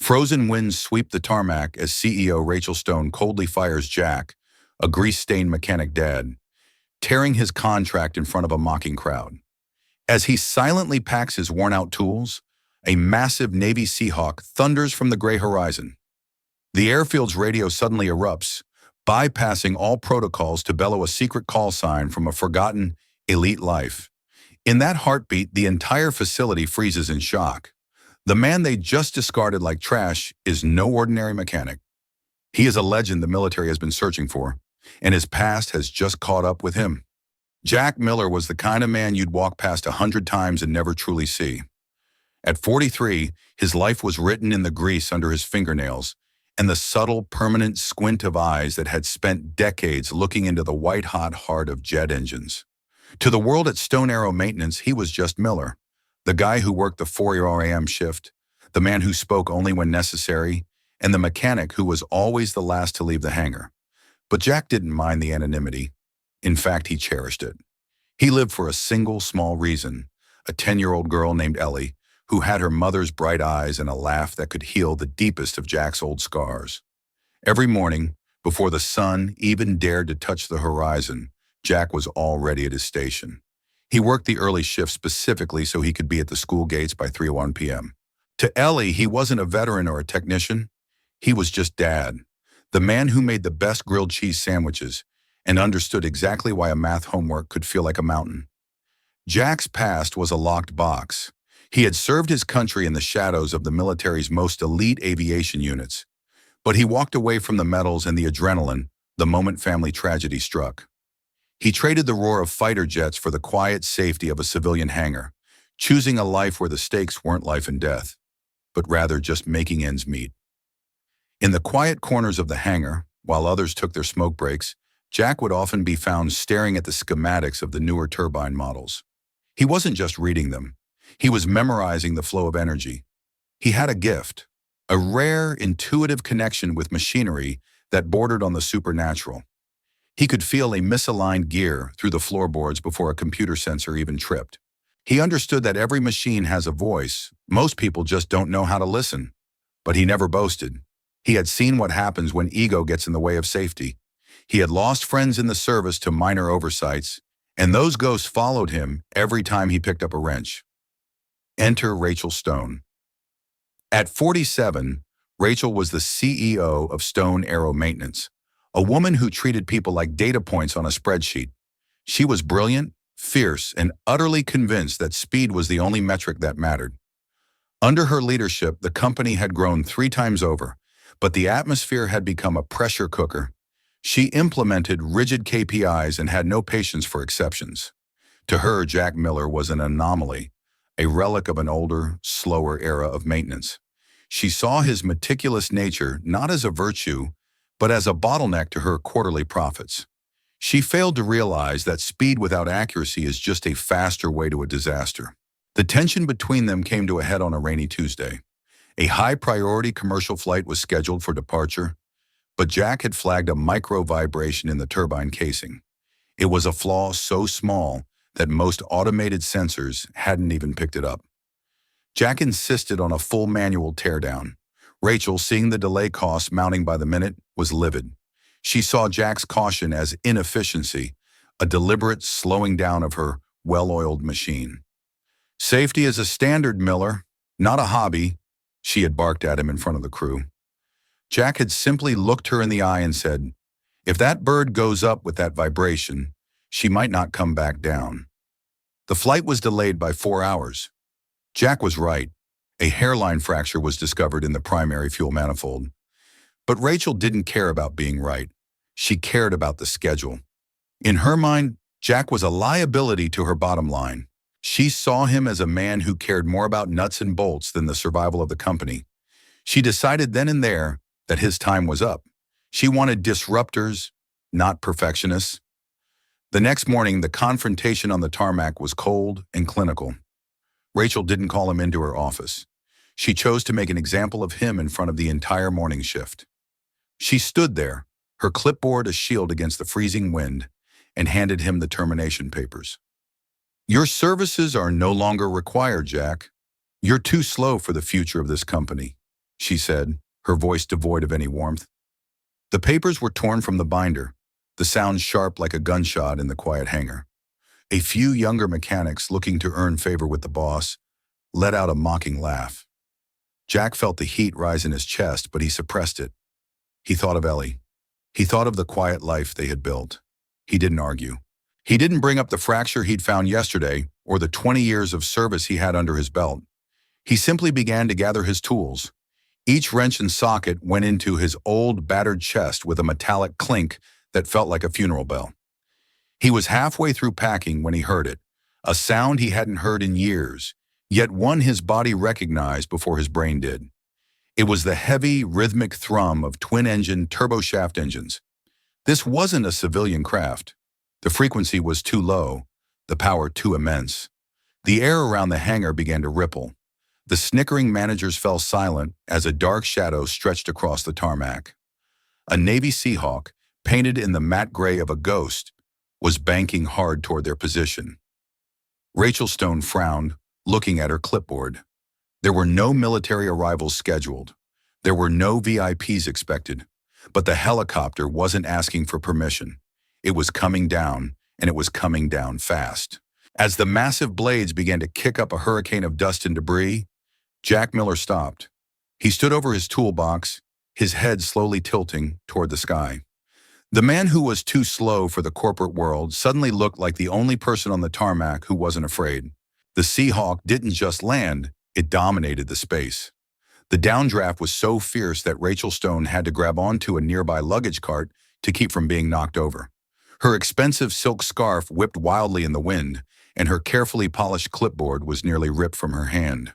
Frozen winds sweep the tarmac as CEO Rachel Stone coldly fires Jack, a grease-stained mechanic dad, tearing his contract in front of a mocking crowd. As he silently packs his worn-out tools, a massive Navy Seahawk thunders from the gray horizon. The airfield's radio suddenly erupts, bypassing all protocols to bellow a secret call sign from a forgotten elite life. In that heartbeat, the entire facility freezes in shock. The man they just discarded like trash is no ordinary mechanic. He is a legend the military has been searching for, and his past has just caught up with him. Jack Miller was the kind of man you'd walk past 100 times and never truly see. At 43, his life was written in the grease under his fingernails and the subtle, permanent squint of eyes that had spent decades looking into the white-hot heart of jet engines. To the world at Stone Aero Maintenance, he was just Miller, the guy who worked the 4 a.m. shift, the man who spoke only when necessary, and the mechanic who was always the last to leave the hangar. But Jack didn't mind the anonymity. In fact, he cherished it. He lived for a single small reason, a 10-year-old girl named Ellie, who had her mother's bright eyes and a laugh that could heal the deepest of Jack's old scars. Every morning, before the sun even dared to touch the horizon, Jack was already at his station. He worked the early shift specifically so he could be at the school gates by 3:01 p.m. To Ellie, he wasn't a veteran or a technician. He was just Dad, the man who made the best grilled cheese sandwiches and understood exactly why a math homework could feel like a mountain. Jack's past was a locked box. He had served his country in the shadows of the military's most elite aviation units, but he walked away from the medals and the adrenaline the moment family tragedy struck. He traded the roar of fighter jets for the quiet safety of a civilian hangar, choosing a life where the stakes weren't life and death, but rather just making ends meet. In the quiet corners of the hangar, while others took their smoke breaks, Jack would often be found staring at the schematics of the newer turbine models. He wasn't just reading them. He was memorizing the flow of energy. He had a gift, a rare, intuitive connection with machinery that bordered on the supernatural. He could feel a misaligned gear through the floorboards before a computer sensor even tripped. He understood that every machine has a voice. Most people just don't know how to listen. But he never boasted. He had seen what happens when ego gets in the way of safety. He had lost friends in the service to minor oversights, and those ghosts followed him every time he picked up a wrench. Enter Rachel Stone. At 47, Rachel was the CEO of Stone Aero Maintenance, a woman who treated people like data points on a spreadsheet. She was brilliant, fierce, and utterly convinced that speed was the only metric that mattered. Under her leadership, the company had grown 3 times over, but the atmosphere had become a pressure cooker. She implemented rigid KPIs and had no patience for exceptions. To her, Jack Miller was an anomaly, a relic of an older, slower era of maintenance. She saw his meticulous nature not as a virtue, but as a bottleneck to her quarterly profits. She failed to realize that speed without accuracy is just a faster way to a disaster. The tension between them came to a head on a rainy Tuesday. A high-priority commercial flight was scheduled for departure, but Jack had flagged a micro-vibration in the turbine casing. It was a flaw so small that most automated sensors hadn't even picked it up. Jack insisted on a full manual teardown. Rachel, seeing the delay costs mounting by the minute, was livid. She saw Jack's caution as inefficiency, a deliberate slowing down of her well-oiled machine. "Safety is a standard, Miller, not a hobby," she had barked at him in front of the crew. Jack had simply looked her in the eye and said, "If that bird goes up with that vibration, she might not come back down." The flight was delayed by 4 hours. Jack was right. A hairline fracture was discovered in the primary fuel manifold. But Rachel didn't care about being right. She cared about the schedule. In her mind, Jack was a liability to her bottom line. She saw him as a man who cared more about nuts and bolts than the survival of the company. She decided then and there that his time was up. She wanted disruptors, not perfectionists. The next morning, the confrontation on the tarmac was cold and clinical. Rachel didn't call him into her office. She chose to make an example of him in front of the entire morning shift. She stood there, her clipboard a shield against the freezing wind, and handed him the termination papers. "Your services are no longer required, Jack. You're too slow for the future of this company." she said, her voice devoid of any warmth. The papers were torn from the binder, the sound sharp like a gunshot in the quiet hangar. A few younger mechanics looking to earn favor with the boss let out a mocking laugh. Jack felt the heat rise in his chest, but he suppressed it. He thought of Ellie. He thought of the quiet life they had built. He didn't argue. He didn't bring up the fracture he'd found yesterday or the 20 years of service he had under his belt. He simply began to gather his tools. Each wrench and socket went into his old, battered chest with a metallic clink that felt like a funeral bell. He was halfway through packing when he heard it, a sound he hadn't heard in years, yet one his body recognized before his brain did. It was the heavy, rhythmic thrum of twin-engine turboshaft engines. This wasn't a civilian craft. The frequency was too low, the power too immense. The air around the hangar began to ripple. The snickering managers fell silent as a dark shadow stretched across the tarmac. A Navy Seahawk, painted in the matte gray of a ghost, was banking hard toward their position. Rachel Stone frowned, looking at her clipboard. There were no military arrivals scheduled. There were no VIPs expected. But the helicopter wasn't asking for permission. It was coming down, and it was coming down fast. As the massive blades began to kick up a hurricane of dust and debris, Jack Miller stopped. He stood over his toolbox, his head slowly tilting toward the sky. The man who was too slow for the corporate world suddenly looked like the only person on the tarmac who wasn't afraid. The Seahawk didn't just land, it dominated the space. The downdraft was so fierce that Rachel Stone had to grab onto a nearby luggage cart to keep from being knocked over. Her expensive silk scarf whipped wildly in the wind, and her carefully polished clipboard was nearly ripped from her hand.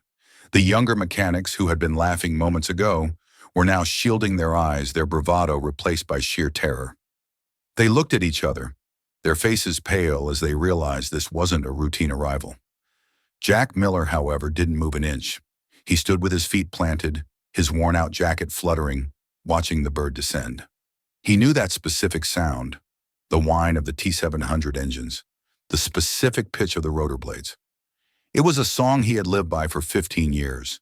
The younger mechanics who had been laughing moments ago were now shielding their eyes, their bravado replaced by sheer terror. They looked at each other, their faces pale as they realized this wasn't a routine arrival. Jack Miller, however, didn't move an inch. He stood with his feet planted, his worn-out jacket fluttering, watching the bird descend. He knew that specific sound, the whine of the T-700 engines, the specific pitch of the rotor blades. It was a song he had lived by for 15 years.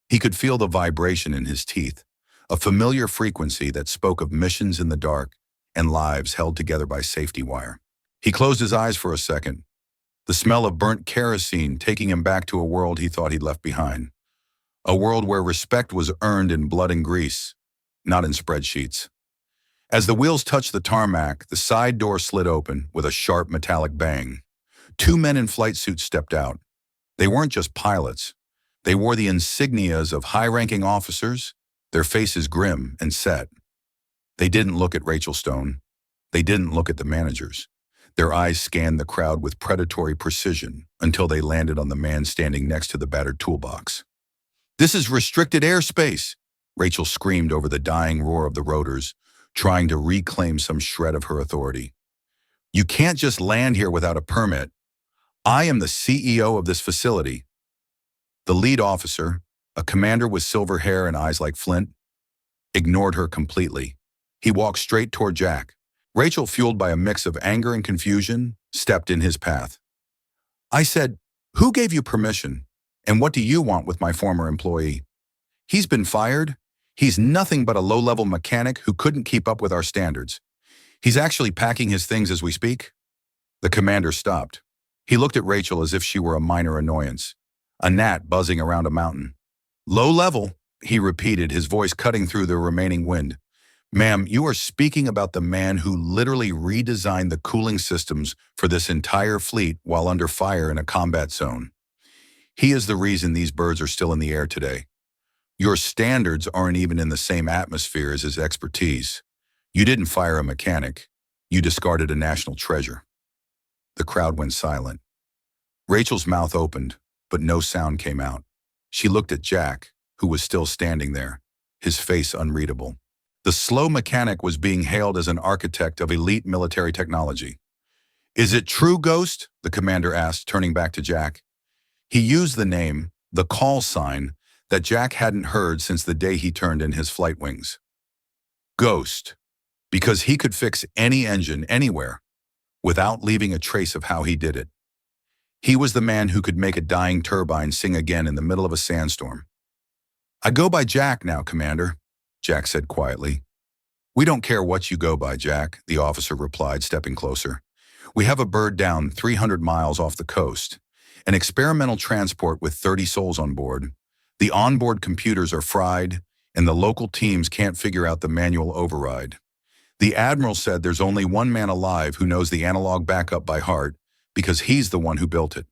He could feel the vibration in his teeth, a familiar frequency that spoke of missions in the dark and lives held together by safety wire. He closed his eyes for a second, the smell of burnt kerosene taking him back to a world he thought he'd left behind. A world where respect was earned in blood and grease, not in spreadsheets. As the wheels touched the tarmac, the side door slid open with a sharp metallic bang. Two men in flight suits stepped out. They weren't just pilots. They wore the insignias of high-ranking officers, their faces grim and set. They didn't look at Rachel Stone. They didn't look at the managers. Their eyes scanned the crowd with predatory precision until they landed on the man standing next to the battered toolbox. "This is restricted airspace," Rachel screamed over the dying roar of the rotors, trying to reclaim some shred of her authority. "You can't just land here without a permit. I am the CEO of this facility." The lead officer, a commander with silver hair and eyes like flint, ignored her completely. He walked straight toward Jack. Rachel, fueled by a mix of anger and confusion, stepped in his path. "I said, who gave you permission? And what do you want with my former employee? He's been fired. He's nothing but a low-level mechanic who couldn't keep up with our standards. He's actually packing his things as we speak." The commander stopped. He looked at Rachel as if she were a minor annoyance, a gnat buzzing around a mountain. "Low level," he repeated, his voice cutting through the remaining wind. "Ma'am, you are speaking about the man who literally redesigned the cooling systems for this entire fleet while under fire in a combat zone. He is the reason these birds are still in the air today. Your standards aren't even in the same atmosphere as his expertise. You didn't fire a mechanic. You discarded a national treasure." The crowd went silent. Rachel's mouth opened, but no sound came out. She looked at Jack, who was still standing there, his face unreadable. The slow mechanic was being hailed as an architect of elite military technology. "Is it true, Ghost?" the commander asked, turning back to Jack. He used the name, the call sign, that Jack hadn't heard since the day he turned in his flight wings. Ghost, because he could fix any engine anywhere without leaving a trace of how he did it. He was the man who could make a dying turbine sing again in the middle of a sandstorm. I go by Jack now, Commander, Jack said quietly. We don't care what you go by, Jack, the officer replied, stepping closer. We have a bird down 300 miles off the coast. An experimental transport with 30 souls on board. The onboard computers are fried, and the local teams can't figure out the manual override. The Admiral said there's only one man alive who knows the analog backup by heart because he's the one who built it.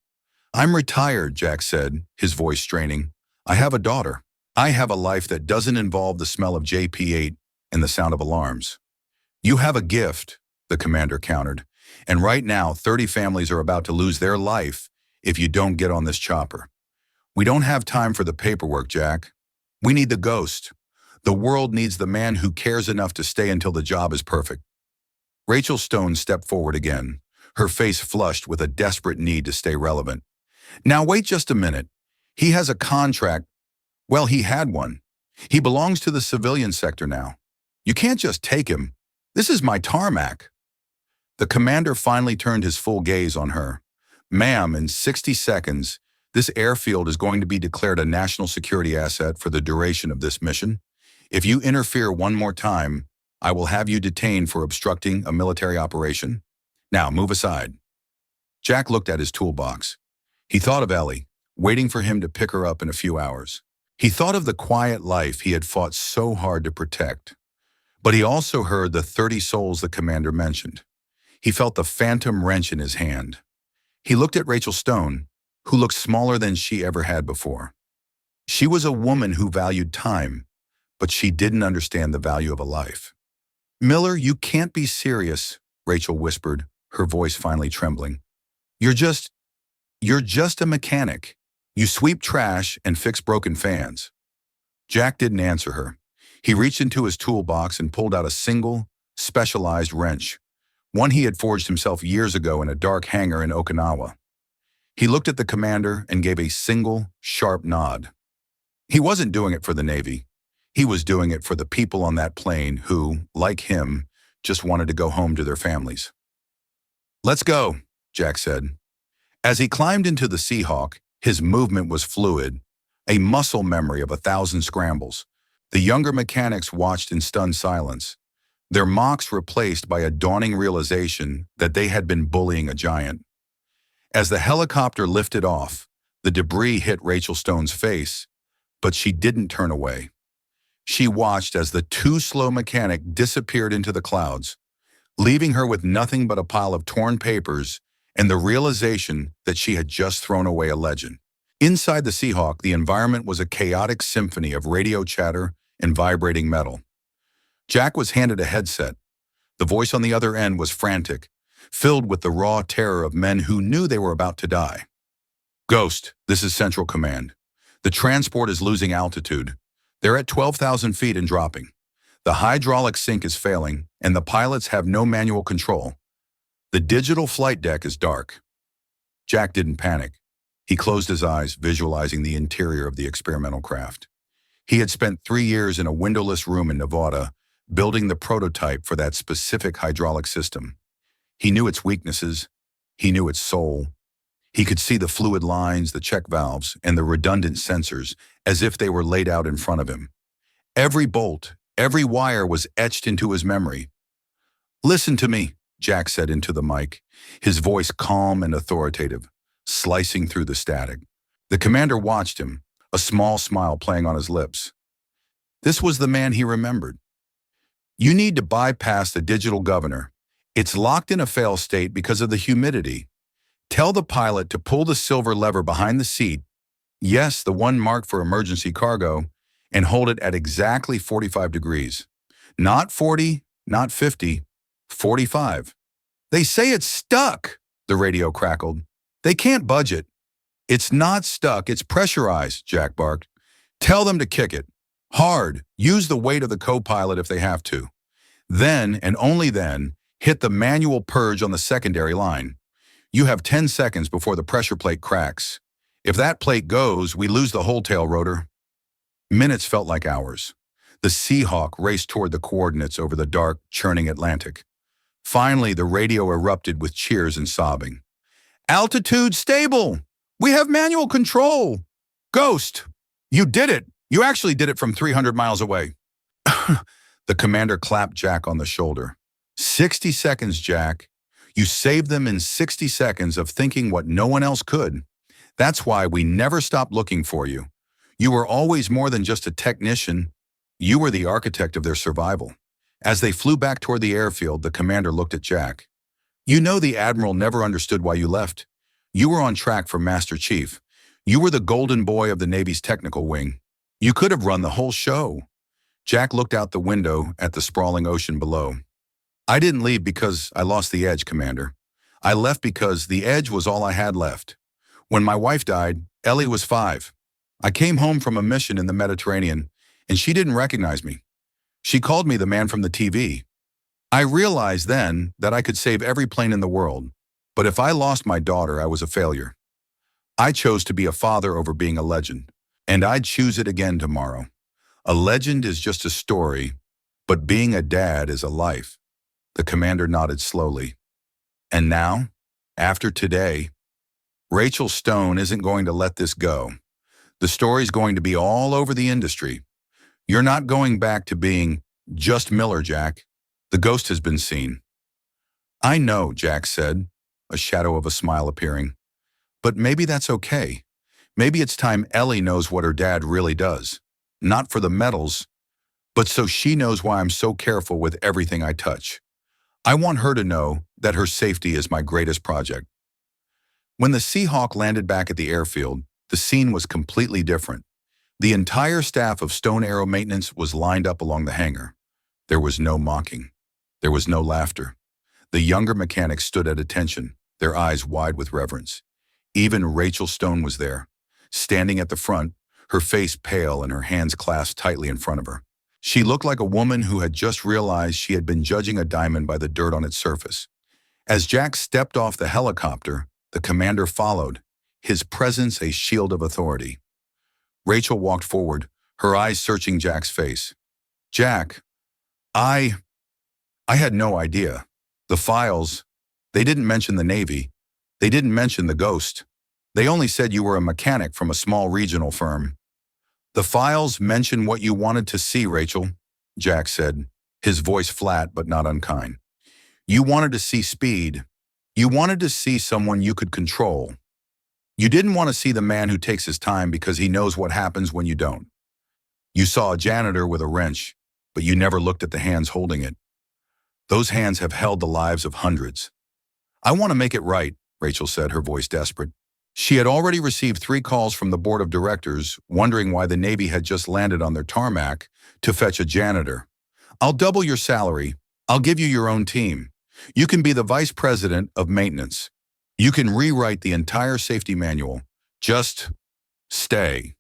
I'm retired, Jack said, his voice straining. I have a daughter. I have a life that doesn't involve the smell of JP8 and the sound of alarms. You have a gift, the commander countered, and right now 30 families are about to lose their life if you don't get on this chopper. We don't have time for the paperwork, Jack. We need the ghost. The world needs the man who cares enough to stay until the job is perfect. Rachel Stone stepped forward again, her face flushed with a desperate need to stay relevant. Now wait just a minute. He has a contract. Well, he had one. He belongs to the civilian sector now. You can't just take him. This is my tarmac. The commander finally turned his full gaze on her. Ma'am, in 60 seconds, this airfield is going to be declared a national security asset for the duration of this mission. If you interfere one more time, I will have you detained for obstructing a military operation. Now, move aside. Jack looked at his toolbox. He thought of Ellie, waiting for him to pick her up in a few hours. He thought of the quiet life he had fought so hard to protect. But he also heard the 30 souls the commander mentioned. He felt the phantom wrench in his hand. He looked at Rachel Stone, who looked smaller than she ever had before. She was a woman who valued time, but she didn't understand the value of a life. Miller, you can't be serious, Rachel whispered, her voice finally trembling. You're just a mechanic. You sweep trash and fix broken fans. Jack didn't answer her. He reached into his toolbox and pulled out a single, specialized wrench, one he had forged himself years ago in a dark hangar in Okinawa. He looked at the commander and gave a single, sharp nod. He wasn't doing it for the Navy. He was doing it for the people on that plane who, like him, just wanted to go home to their families. Let's go, Jack said. As he climbed into the Seahawk, his movement was fluid, a muscle memory of 1,000 scrambles. The younger mechanics watched in stunned silence, their mocks replaced by a dawning realization that they had been bullying a giant. As the helicopter lifted off, the debris hit Rachel Stone's face, but she didn't turn away. She watched as the too slow mechanic disappeared into the clouds, leaving her with nothing but a pile of torn papers and the realization that she had just thrown away a legend. Inside the Seahawk, the environment was a chaotic symphony of radio chatter and vibrating metal. Jack was handed a headset. The voice on the other end was frantic, filled with the raw terror of men who knew they were about to die. Ghost, this is Central Command. The transport is losing altitude. They're at 12,000 feet and dropping. The hydraulic sink is failing, and the pilots have no manual control. The digital flight deck is dark. Jack didn't panic. He closed his eyes, visualizing the interior of the experimental craft. He had spent 3 years in a windowless room in Nevada, building the prototype for that specific hydraulic system. He knew its weaknesses. He knew its soul. He could see the fluid lines, the check valves, and the redundant sensors as if they were laid out in front of him. Every bolt, every wire was etched into his memory. Listen to me, Jack said into the mic, his voice calm and authoritative, slicing through the static. The commander watched him, a small smile playing on his lips. This was the man he remembered. You need to bypass the digital governor. It's locked in a fail state because of the humidity. Tell the pilot to pull the silver lever behind the seat, yes, the one marked for emergency cargo, and hold it at exactly 45 degrees. Not 40, not 50, 45. They say it's stuck, the radio crackled. They can't budge it. It's not stuck, it's pressurized, Jack barked. Tell them to kick it. Hard. Use the weight of the co-pilot if they have to. Then, and only then, hit the manual purge on the secondary line. You have 10 seconds before the pressure plate cracks. If that plate goes, we lose the whole tail rotor. Minutes felt like hours. The Seahawk raced toward the coordinates over the dark, churning Atlantic. Finally, the radio erupted with cheers and sobbing. Altitude stable! We have manual control! Ghost! You did it! You actually did it from 300 miles away. The commander clapped Jack on the shoulder. 60 seconds, Jack. You saved them in 60 seconds of thinking what no one else could. That's why we never stopped looking for you. You were always more than just a technician. You were the architect of their survival. As they flew back toward the airfield, the commander looked at Jack. You know the Admiral never understood why you left. You were on track for Master Chief. You were the golden boy of the Navy's technical wing. You could have run the whole show. Jack looked out the window at the sprawling ocean below. I didn't leave because I lost the edge, Commander. I left because the edge was all I had left. When my wife died, Ellie was 5. I came home from a mission in the Mediterranean, and she didn't recognize me. She called me the man from the TV. I realized then that I could save every plane in the world, but if I lost my daughter, I was a failure. I chose to be a father over being a legend, and I'd choose it again tomorrow. A legend is just a story, but being a dad is a life. The commander nodded slowly. And now, after today, Rachel Stone isn't going to let this go. The story's going to be all over the industry. You're not going back to being just Miller, Jack. The ghost has been seen. I know, Jack said, a shadow of a smile appearing. But maybe that's okay. Maybe it's time Ellie knows what her dad really does. Not for the medals, but so she knows why I'm so careful with everything I touch. I want her to know that her safety is my greatest project. When the Seahawk landed back at the airfield, the scene was completely different. The entire staff of Stone Aero Maintenance was lined up along the hangar. There was no mocking. There was no laughter. The younger mechanics stood at attention, their eyes wide with reverence. Even Rachel Stone was there, standing at the front, her face pale and her hands clasped tightly in front of her. She looked like a woman who had just realized she had been judging a diamond by the dirt on its surface. As Jack stepped off the helicopter, the commander followed, his presence a shield of authority. Rachel walked forward, her eyes searching Jack's face. Jack, I had no idea. The files, they didn't mention the Navy. They didn't mention the ghost. They only said you were a mechanic from a small regional firm. The files mention what you wanted to see, Rachel, Jack said, his voice flat but not unkind. You wanted to see speed. You wanted to see someone you could control. You didn't want to see the man who takes his time because he knows what happens when you don't. You saw a janitor with a wrench, but you never looked at the hands holding it. Those hands have held the lives of hundreds. I want to make it right, Rachel said, her voice desperate. She had already received 3 calls from the board of directors wondering why the Navy had just landed on their tarmac to fetch a janitor. I'll double your salary. I'll give you your own team. You can be the vice president of maintenance. You can rewrite the entire safety manual. Just stay.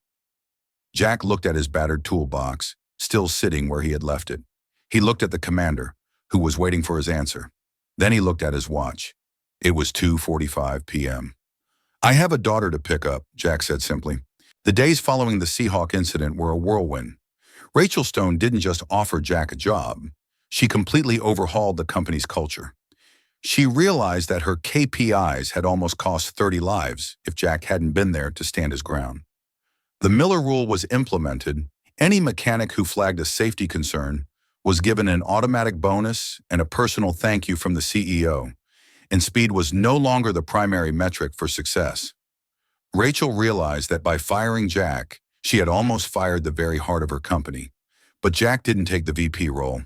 Jack looked at his battered toolbox, still sitting where he had left it. He looked at the commander, who was waiting for his answer. Then he looked at his watch. It was 2:45 p.m. I have a daughter to pick up, Jack said simply. The days following the Seahawk incident were a whirlwind. Rachel Stone didn't just offer Jack a job. She completely overhauled the company's culture. She realized that her KPIs had almost cost 30 lives if Jack hadn't been there to stand his ground. The Miller Rule was implemented. Any mechanic who flagged a safety concern was given an automatic bonus and a personal thank you from the CEO, and speed was no longer the primary metric for success. Rachel realized that by firing Jack, she had almost fired the very heart of her company. But Jack didn't take the VP role.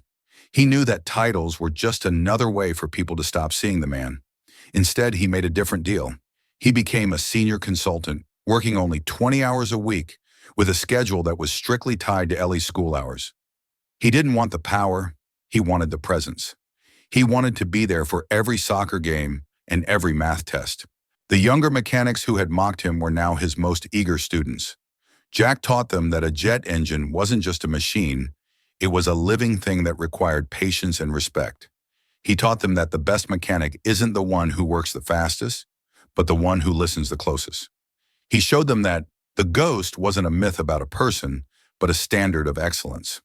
He knew that titles were just another way for people to stop seeing the man. Instead, he made a different deal. He became a senior consultant, working only 20 hours a week, with a schedule that was strictly tied to Ellie's school hours. He didn't want the power, he wanted the presence. He wanted to be there for every soccer game and every math test. The younger mechanics who had mocked him were now his most eager students. Jack taught them that a jet engine wasn't just a machine, it was a living thing that required patience and respect. He taught them that the best mechanic isn't the one who works the fastest, but the one who listens the closest. He showed them that the ghost wasn't a myth about a person, but a standard of excellence.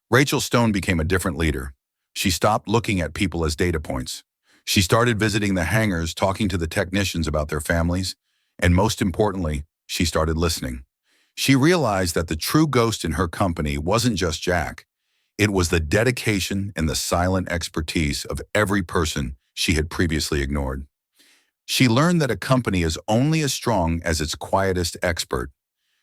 Rachel Stone became a different leader. She stopped looking at people as data points. She started visiting the hangars, talking to the technicians about their families, and most importantly, she started listening. She realized that the true ghost in her company wasn't just Jack. It was the dedication and the silent expertise of every person she had previously ignored. She learned that a company is only as strong as its quietest expert.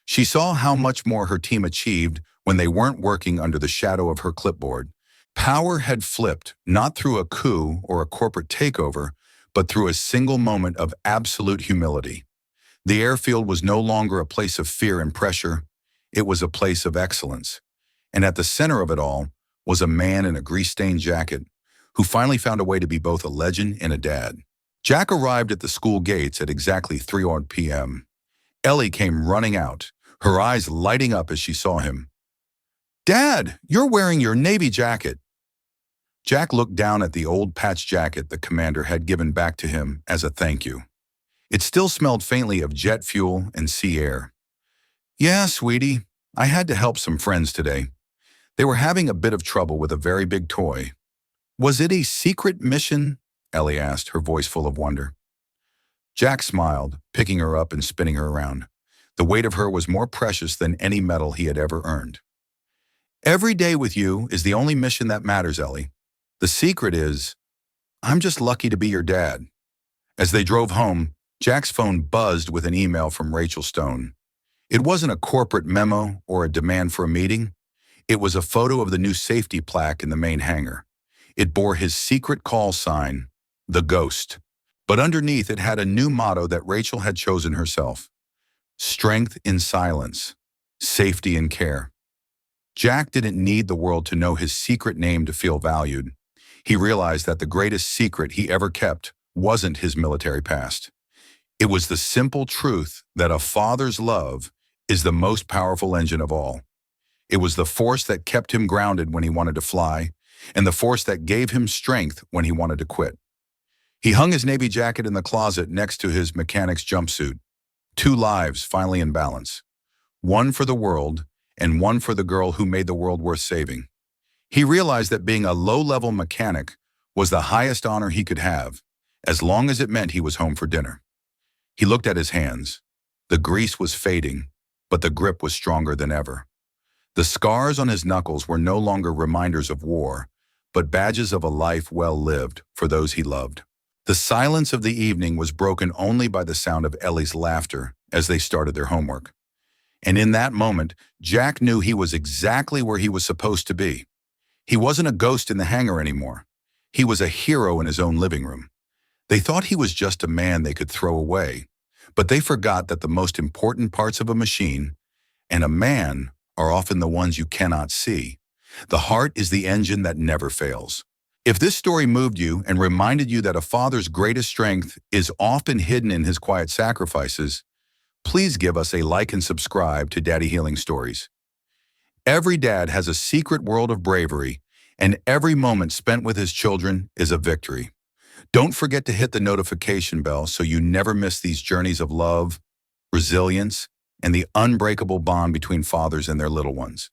She saw how much more her team achieved when they weren't working under the shadow of her clipboard. Power had flipped, not through a coup or a corporate takeover, but through a single moment of absolute humility. The airfield was no longer a place of fear and pressure. It was a place of excellence. And at the center of it all was a man in a grease-stained jacket who finally found a way to be both a legend and a dad. Jack arrived at the school gates at exactly 3 p.m. Ellie came running out, her eyes lighting up as she saw him. "Dad, you're wearing your Navy jacket." Jack looked down at the old patch jacket the commander had given back to him as a thank you. It still smelled faintly of jet fuel and sea air. "Yeah, sweetie, I had to help some friends today. They were having a bit of trouble with a very big toy." "Was it a secret mission?" Ellie asked, her voice full of wonder. Jack smiled, picking her up and spinning her around. The weight of her was more precious than any medal he had ever earned. "Every day with you is the only mission that matters, Ellie. The secret is, I'm just lucky to be your dad." As they drove home, Jack's phone buzzed with an email from Rachel Stone. It wasn't a corporate memo or a demand for a meeting. It was a photo of the new safety plaque in the main hangar. It bore his secret call sign, The Ghost. But underneath it had a new motto that Rachel had chosen herself: strength in silence, safety in care. Jack didn't need the world to know his secret name to feel valued. He realized that the greatest secret he ever kept wasn't his military past. It was the simple truth that a father's love is the most powerful engine of all. It was the force that kept him grounded when he wanted to fly, and the force that gave him strength when he wanted to quit. He hung his Navy jacket in the closet next to his mechanic's jumpsuit. 2 lives finally in balance. One for the world, and one for the girl who made the world worth saving. He realized that being a low-level mechanic was the highest honor he could have, as long as it meant he was home for dinner. He looked at his hands. The grease was fading, but the grip was stronger than ever. The scars on his knuckles were no longer reminders of war, but badges of a life well lived for those he loved. The silence of the evening was broken only by the sound of Ellie's laughter as they started their homework. And in that moment, Jack knew he was exactly where he was supposed to be. He wasn't a ghost in the hangar anymore. He was a hero in his own living room. They thought he was just a man they could throw away, but they forgot that the most important parts of a machine and a man are often the ones you cannot see. The heart is the engine that never fails. If this story moved you and reminded you that a father's greatest strength is often hidden in his quiet sacrifices, please give us a like and subscribe to Daddy Healing Stories. Every dad has a secret world of bravery, and every moment spent with his children is a victory. Don't forget to hit the notification bell so you never miss these journeys of love, resilience, and the unbreakable bond between fathers and their little ones.